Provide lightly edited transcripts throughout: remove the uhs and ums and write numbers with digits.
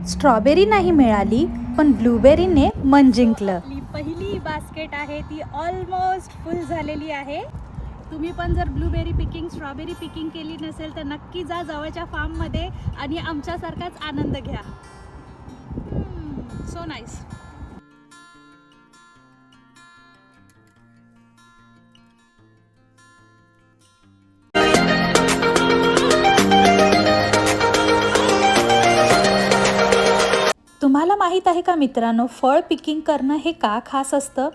Strawberry नाही मिळाली, पण ब्लूबेरीने मन जिंकलं. आपली पहिली बास्केट आहे ती ऑलमोस्ट फुल झालेली आहे. तुम्ही पण जर ब्लूबेरी पिकिंग, स्ट्रॉबेरी पिकिंग केली नसेल तर नक्की जा जवळच्या फार्ममध्ये आणि आमच्यासारखाच आनंद घ्या. So nice. तुम्हाला माहीत आहे का मित्रांनो, फळ पिकिंग करणं हे का खास असतं?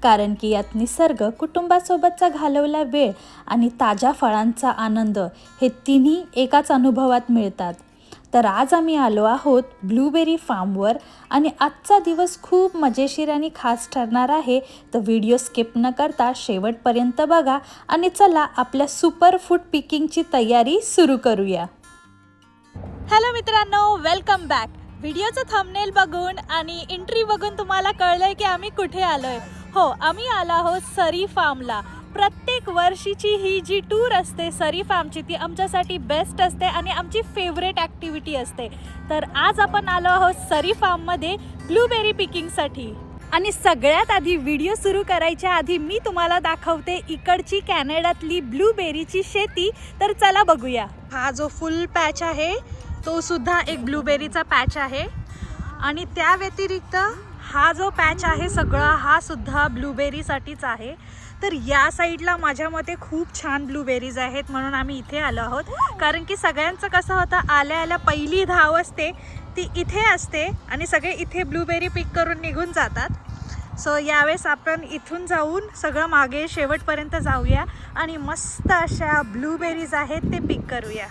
कारण की यात निसर्ग, कुटुंबासोबतचा घालवला वेळ आणि ताज्या फळांचा आनंद हे तिन्ही एकाच अनुभवात मिळतात. तर आज आम्ही आलो आहोत ब्लूबेरी फार्मवर आणि आजचा दिवस खूप मजेशीर आणि खास ठरणार आहे. तर व्हिडिओ स्किप न करता शेवटपर्यंत बघा आणि चला आपल्या सुपर फूड पिकिंगची तयारी सुरू करूया. हॅलो मित्रांनो, वेलकम बॅक. व्हिडिओचं थंबनेल बघून आणि एंट्री बघून तुम्हाला कळलंय की आम्ही कुठे आलोय. हो, आम्ही आलो आहोत सरी फार्मला. प्रत्येक वर्षीची ही जी टूर असते सरी फार्मची ती आमच्यासाठी बेस्ट असते आणि आमची फेवरेट ॲक्टिव्हिटी असते. तर आज आपण आलो आहोत सरी फार्ममध्ये ब्लूबेरी पिकिंगसाठी. आणि सगळ्यात आधी व्हिडिओ सुरू करायच्या आधी मी तुम्हाला दाखवते इकडची कॅनडातली ब्लूबेरीची शेती. तर चला बघूया. हा जो फुल पॅच आहे तो सुद्धा एक ब्लूबेरीचा पॅच आहे आणि त्या व्यतिरिक्त हा जो पॅच आहे सगळा हा सुद्धा ब्लूबेरीसाठीच आहे. तर या साईडला माझ्या मते खूप छान ब्लूबेरीज आहेत म्हणून आम्ही इथे आलो आहोत. कारण की सगळ्यांचं कसं होतं, आल्या आल्या पहिली धाव असते ती इथे असते आणि सगळे इथे ब्लूबेरी पिक करून निघून जातात. सो यावेळेस आपण इथून जाऊन सगळं मागे शेवटपर्यंत जाऊया आणि मस्त अशा ब्लूबेरीज आहेत ते पिक करूया.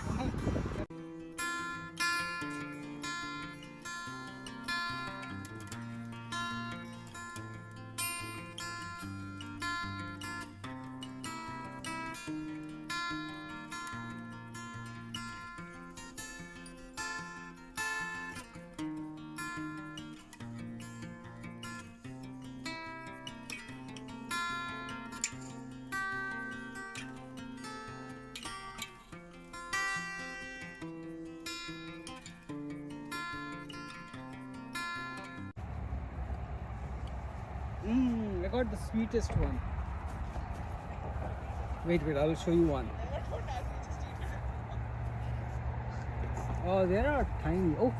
I got the sweetest one. Wait, I will show you one. Oh, they are tiny. Oh,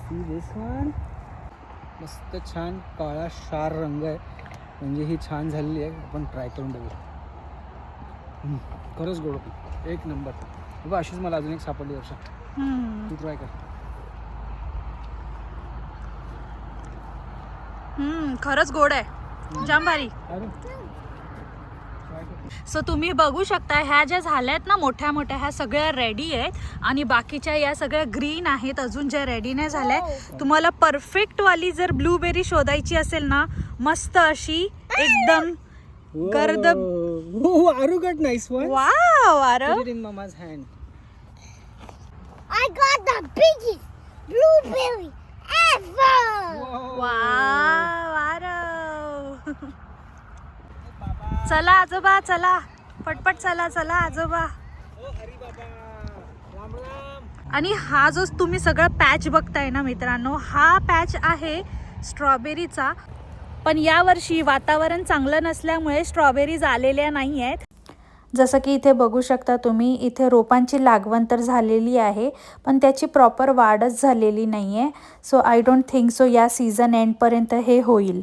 see this one? मस्त छान काळा शार रंग आहे, म्हणजे ही छान झालेली आहे. आपण ट्राय करून बघूया. खरंच गोड, एक नंबर. बघा अशीच मला अजून एक सापडली वर्षा, तू ट्राय कर. खरंच गोड आहे, जाम भारी. सो तुम्ही बघू शकता ह्या ज्या झाल्यात ना मोठ्या मोठ्या, ह्या सगळ्या रेडी आहेत आणि बाकीच्या या सगळ्या ग्रीन आहेत अजून ज्या रेडी नाही झाल्या. तुम्हाला परफेक्ट वाली जर ब्लूबेरी शोधायची असेल ना, मस्त अशी एकदम गर्द. Aru got nice one. Wow Aarav, Put it in mama's hand. I got the biggest blueberry ever! Wow Aarav. चला आजोबा, चला पटपट, चला चला आजोबा. राम राम. आणि हा जो तुम्ही सगळा पॅच बघताय ना मित्रांनो, हा पॅच आहे स्ट्रॉबेरीचा. पण यावर्षी वातावरण चांगलं नसल्यामुळे स्ट्रॉबेरीज आलेल्या नाही आहेत. जसं की इथे बघू शकता तुम्ही, इथे रोपांची लागवण तर झालेली आहे पण त्याची प्रॉपर वाढच झालेली नाही आहे. So I don't think so या सीझन एंडपर्यंत हे होईल.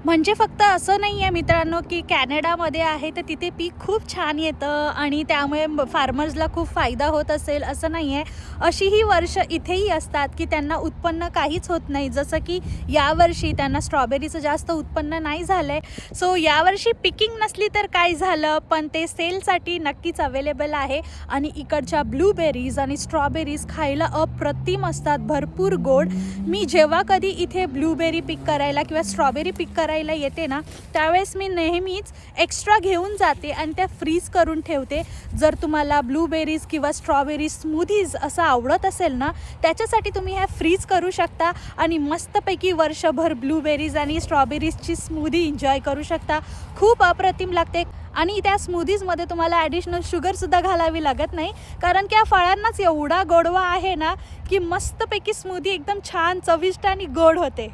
म्हणजे फक्त असं नाही आहे मित्रांनो की कॅनडामध्ये आहे तर तिथे पीक खूप छान येतं आणि त्यामुळे फार्मर्सला खूप फायदा होत असेल असं नाही आहे. अशीही वर्ष इथेही असतात की त्यांना उत्पन्न काहीच होत नाही. जसं की यावर्षी त्यांना स्ट्रॉबेरीचं जास्त उत्पन्न नाही झालं आहे. सो यावर्षी पिकिंग नसली तर काय झालं, पण ते सेलसाठी नक्कीच अवेलेबल आहे. आणि इकडच्या ब्लूबेरीज आणि स्ट्रॉबेरीज खायला अप्रतिम असतात, भरपूर गोड. मी जेव्हा कधी इथे ब्लूबेरी पिक करायला किंवा स्ट्रॉबेरी पिक करायला करायला येते ना त्यावेळेस मी नेहमीच एक्स्ट्रा घेऊन जाते आणि त्या फ्रीज करून ठेवते. जर तुम्हाला ब्लूबेरीज किंवा स्ट्रॉबेरी स्मूदीज असं आवडत असेल ना त्याच्यासाठी तुम्ही ह्या फ्रीज करू शकता आणि मस्तपैकी वर्षभर ब्लूबेरीज आणि स्ट्रॉबेरीजची स्मूदी एन्जॉय करू शकता. खूप अप्रतिम लागते आणि त्या स्मूदीजमध्ये तुम्हाला ॲडिशनल शुगरसुद्धा घालावी लागत नाही कारण की या फळांनाच एवढा गोडवा आहे ना की मस्तपैकी स्मूदी एकदम छान चविष्ट आणि गोड होते.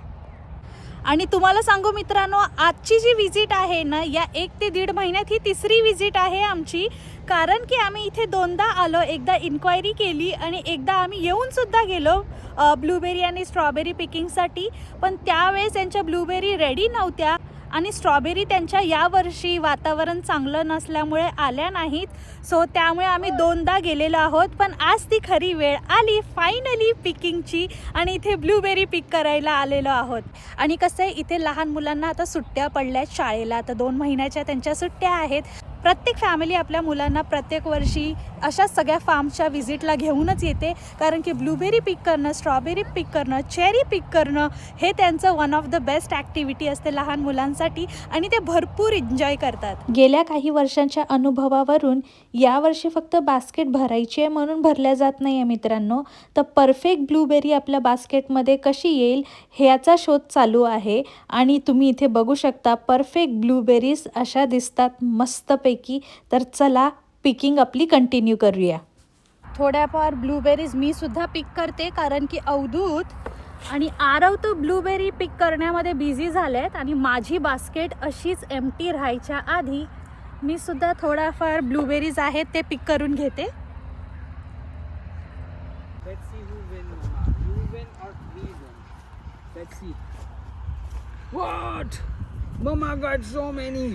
आणि तुम्हाला सांगू मित्रांनो, आजची जी विजिट आहे ना या 1 ते 1.5 महिन्यात ही तिसरी विजिट आहे आमची. कारण की आम्ही इथे 2दा आलो, एकदा इन्क्वायरी केली आणि एकदा आम्ही येऊनसुद्धा गेलो ब्लूबेरी आणि स्ट्रॉबेरी पिकिंगसाठी. पण त्यावेळेस यांच्या ब्लूबेरी रेडी नव्हत्या आणि स्ट्रॉबेरी त्यांच्या यावर्षी वातावरण चांगलं नसल्यामुळे आल्या नाहीत. सो त्यामुळे आम्ही 2दा गेलेलो आहोत. पण आज ती खरी वेळ आली फायनली पिकिंगची आणि इथे ब्लूबेरी पिक करायला आलेलो आहोत. आणि कसं आहे इथे लहान मुलांना आता सुट्ट्या पडल्यात शाळेला, तर 2 महिन्याच्या त्यांच्या सुट्ट्या आहेत. प्रत्येक फॅमिली आपल्या मुलांना प्रत्येक वर्षी अशाच सगळ्या फार्मच्या व्हिजिटला घेऊनच येते कारण की ब्लूबेरी पिक करणं, स्ट्रॉबेरी पिक करणं, चेरी पिक करणं हे त्यांचं one of the best activity असते लहान मुलांसाठी आणि ते भरपूर एन्जॉय करतात. गेल्या काही वर्षांच्या अनुभवावरून यावर्षी फक्त बास्केट भरायची आहे म्हणून भरल्या जात नाही आहे मित्रांनो, तर परफेक्ट ब्लूबेरी आपल्या बास्केटमध्ये कशी येईल ह्याचा शोध चालू आहे. आणि तुम्ही इथे बघू शकता परफेक्ट ब्लूबेरीज अशा दिसतात मस्तपैकी. तर चला पिकिंग आपली कंटिन्यू करूया. थोड्याफार ब्लूबेरीज मी सुद्धा पिक करते कारण की अवधूत आणि आरव तो ब्लूबेरी पिक करण्यामध्ये बिझी झालेत आणि माझी बास्केट अशीच एम्प्टी राहायच्या आधी मी सुद्धा थोड्याफार ब्लूबेरीज आहेत ते पिक करून घेते. Let's see who win, Mama. You win or we win? Let's see. What? Mama got so many.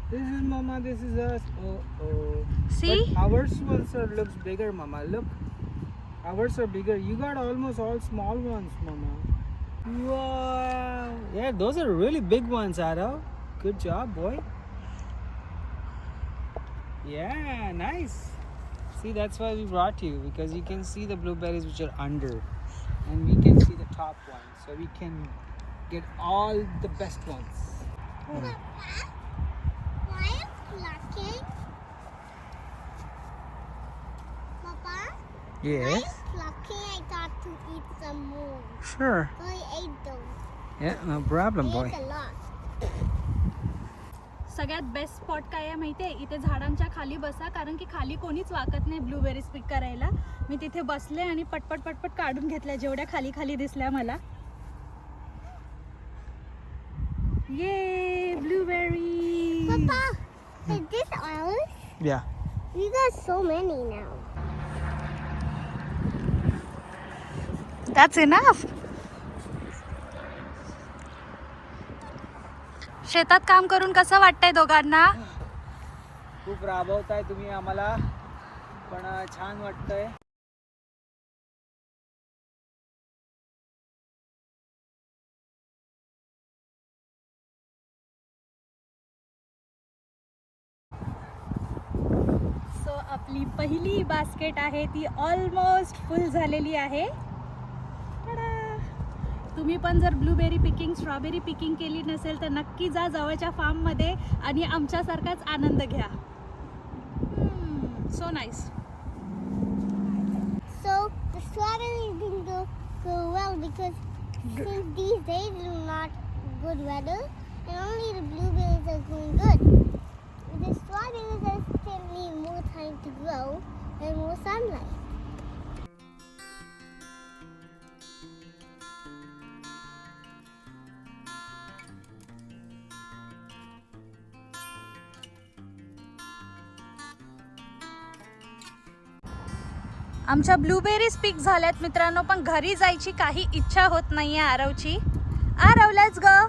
This is Mama. This is us. Oh. See? But ours ones looks bigger, Mama. Look. Ours are bigger. You got almost all small ones, Mama. Wow. Yeah, those are really big ones, Arav. Good job, boy. Yeah, nice. See, that's why we brought you, because you can see the blueberries which are under and we can see the top ones, so we can get all the best ones. Papa, why are you plucking? Papa, why are you plucking? I got to eat some more. Sure. So I ate those. Yeah, no problem, I boy. ate a lot. सगळ्यात best spot काय आहे माहिती आहे, इथे झाडांच्या खाली बसा कारण की खाली कोणीच वाकत नाही ब्लूबेरीज पिक करायला. मी तिथे बसले आणि पटपट पटपट काढून घेतल्या जेवढ्या खाली खाली दिसल्या मला. ये blueberry. Papa, is this ours? Yeah. We got so many now. That's enough. शेतात काम करून कसं वाटतंय दोघांना? खूप राबवताय तुम्ही आम्हाला, पण छान वाटतंय. सो आपली पहिली बास्केट आहे ती ऑलमोस्ट फुल झालेली आहे. टाडा! तुम्ही पण जर ब्लूबेरी पिकिंग, स्ट्रॉबेरी पिकिंग केली नसेल तर नक्की जा जवळच्या फार्ममध्ये आणि आमच्यासारखाच आनंद घ्या. So nice. So the strawberries didn't go well because since these days are not good weather, and only the blueberries are going good. The strawberries are still need more time to grow and more sunlight. आमच्या blueberries पिक झाल्यात मित्रांनो, पण घरी जायची काही इच्छा होत नाहीये आरवची. Aarav, let's go.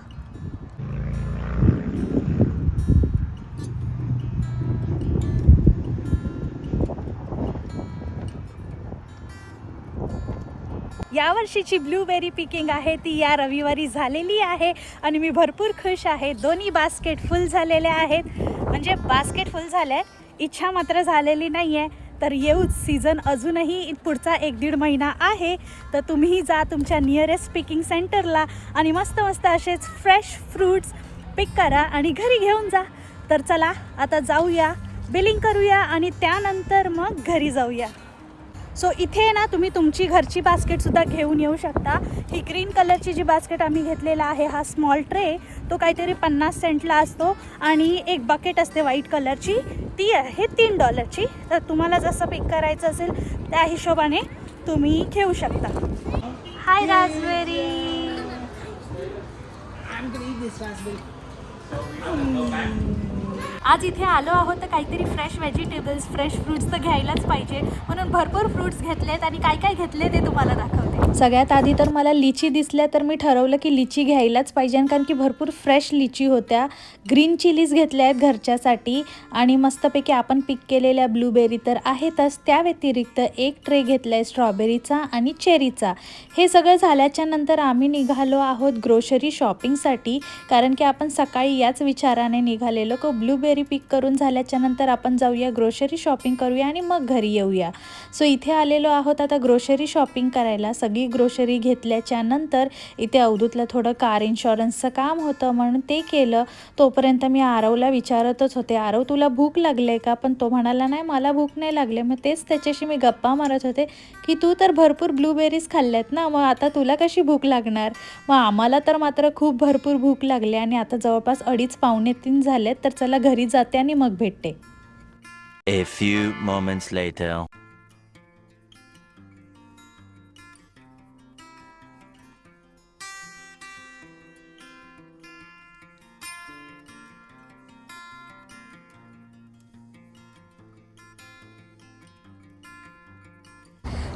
यावर्षीची ब्लूबेरी पिकिंग आहे ती या रविवारी झालेली आहे आणि मी भरपूर खुश आहे. दोन्ही बास्केट फुल झालेल्या आहेत, म्हणजे बास्केट फुल झाल्या, इच्छा मात्र झालेली नाही आहे. तर येऊच सीझन अजूनही पुढचा 1-1.5 महिना आहे. तर तुम्ही जा तुमच्या नियरेस्ट पिकिंग सेंटरला आणि मस्त मस्त असेच फ्रेश फ्रूट्स पिक करा आणि घरी घेऊन जा. तर चला आता जाऊया, बिलिंग करूया आणि त्यानंतर मग घरी जाऊया. सो इथे ना तुम्ही तुमची घरची बास्केटसुद्धा घेऊन येऊ शकता. ही ग्रीन कलरची जी बास्केट आम्ही घेतलेला आहे, हा स्मॉल ट्रे, तो काहीतरी 50 सेंटला असतो आणि एक बकेट असते व्हाईट कलरची, ती आहे $3ची. तर तुम्हाला जसं पिक करायचं असेल त्या हिशोबाने तुम्ही घेऊ शकता. हाय राजबेरी. आज इथे आलो आहोत तर काहीतरी फ्रेश व्हेजिटेबल्स, फ्रेश फ्रूट्स तर घ्यायलाच पाहिजे, म्हणून भरपूर फ्रूट्स घेतलेत आणि काय काय घेतले ते तुम्हाला दाखवते. सगळ्यात आधी तर मला लिची दिसल्या तर मी ठरवलं की लिची घ्यायलाच पाहिजे, कारण की भरपूर फ्रेश लिची होत्या. ग्रीन चिलीज घेतल्या आहेत घरच्यासाठी आणि मस्तपैकी आपण पिक केलेल्या ब्लूबेरी तर आहेतच. त्या व्यतिरिक्त एक ट्रे घेतला आहे स्ट्रॉबेरीचा आणि चेरीचा. हे सगळं झाल्याच्या नंतर आम्ही निघालो आहोत ग्रोसरी शॉपिंगसाठी, कारण की आपण सकाळी याच विचाराने निघालेलो की ब्लूबेरी पिक करून झाल्याच्या नंतर आपण जाऊया ग्रोसरी शॉपिंग करूया आणि मग घरी येऊया. सो इथे आलेलो आहोत आता ग्रोसरी शॉपिंग करायला. सगळी ग्रोसरी घेतल्याच्या नंतर इथे अवधूतला थोडं कार इन्शुरन्सचं काम होतं म्हणून ते केलं. तोपर्यंत मी आरवला विचारतच होते, आरव तुला भूक लागले का? पण तो म्हणाला नाही मला भूक नाही लागले. मग तेच त्याच्याशी मी गप्पा मारत होते की तू तर भरपूर ब्लूबेरीज खाल्ल्यात ना, मग आता तुला कशी भूक लागणार? मग आम्हाला तर मात्र खूप भरपूर भूक लागली आणि आता जवळपास 2:30-3 झालेत. तर चला घरी जाते आणि मग भेटते. A few moments later.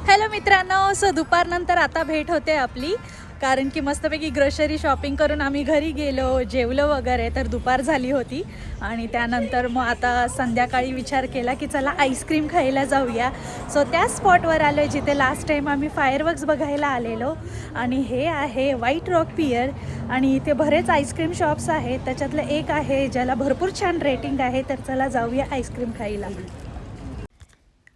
Hello मित्रांनो, सो दुपारनंतर आता भेट होते आपली, कारण की मस्तपैकी ग्रोसरी शॉपिंग करून आम्ही घरी गेलो, जेवलो वगैरे. तर दुपार झाली होती आणि त्यानंतर मग आता संध्याकाळी विचार केला की चला आईस्क्रीम खायला जाऊया. सो त्या स्पॉटवर आलो आहे जिथे लास्ट टाईम आम्ही फायरवर्क्स बघायला आलेलो आणि हे आहे व्हाईट रॉक पियर. आणि इथे बरेच आईस्क्रीम शॉप्स आहेत, त्याच्यातलं एक आहे ज्याला भरपूर छान रेटिंग आहे. तर चला जाऊया आईस्क्रीम खायला.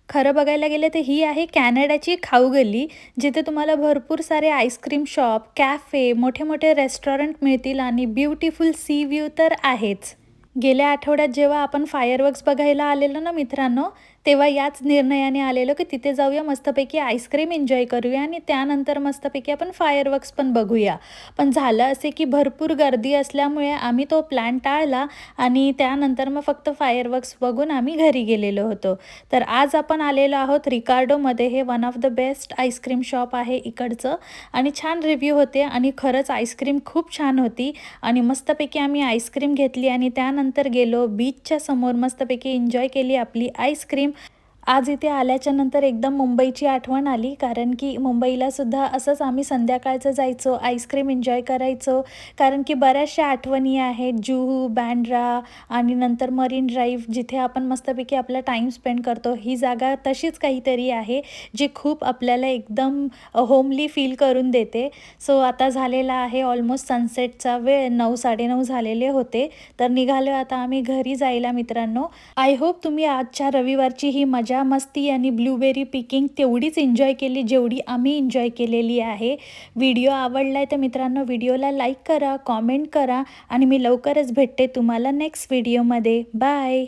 खरं बघायला गेलं तर ही आहे कॅनडाची खाऊ गल्ली, जिथे तुम्हाला भरपूर सारे आईस्क्रीम शॉप, कॅफे, मोठे मोठे रेस्टॉरंट मिळतील आणि ब्युटिफुल सी व्ह्यू तर आहेच. गेल्या आठवड्यात जेव्हा आपण फायरवर्क्स बघायला आलेलो ना मित्रांनो, तेव्हा याच निर्णयाने आलेलो की तिथे जाऊया, मस्तपैकी आईस्क्रीम एन्जॉय करूया आणि त्यानंतर मस्तपैकी आपण फायरवर्क्स पण बघूया. पण झालं असे की भरपूर गर्दी असल्यामुळे आम्ही तो प्लॅन टाळला आणि त्यानंतर मग फक्त फायरवर्क्स बघून आम्ही घरी गेलेलो होतो. तर आज आपण आलेलो आहोत रिकार्डोमध्ये. हे one of the best ice cream shop आहे इकडचं आणि छान रिव्ह्यू होते आणि खरंच आईस्क्रीम खूप छान होती आणि मस्तपैकी आम्ही आईस्क्रीम घेतली आणि त्यानंतर गेलो बीचच्या समोर, मस्तपैकी एन्जॉय केली आपली आईस्क्रीम. आज इथे आल्याच्या नंतर एकदम मुंबईची आठवण आली, कारण की मुंबईला सुद्धा असंच आम्ही संध्याकाळचं जायचो, आईस्क्रीम एन्जॉय करायचो. कारण की बऱ्याचशा आठवणी आहेत, जुहू, बँड्रा आणि नंतर मरीन ड्राईव्ह, जिथे आपण मस्तपैकी आपला टाईम स्पेंड करतो. ही जागा तशीच काहीतरी आहे जी खूप आपल्याला एकदम होमली फील करून देते. सो आता झालेला आहे ऑलमोस्ट सनसेटचा वेळ, 9-9:30 झालेले होते. तर निघालो आता आम्ही घरी जायला मित्रांनो. आय होप तुम्ही आजच्या रविवारची ही मजा मस्ती आणि ब्लूबेरी पिकिंग तेवढीच एन्जॉय केली जेवढी आम्ही एन्जॉय केलेली आहे. व्हिडिओ आवडला आहे तर मित्रांनो व्हिडिओला लाईक करा, कॉमेंट करा आणि मी लवकरच भेटते तुम्हाला नेक्स्ट व्हिडिओमध्ये. बाय.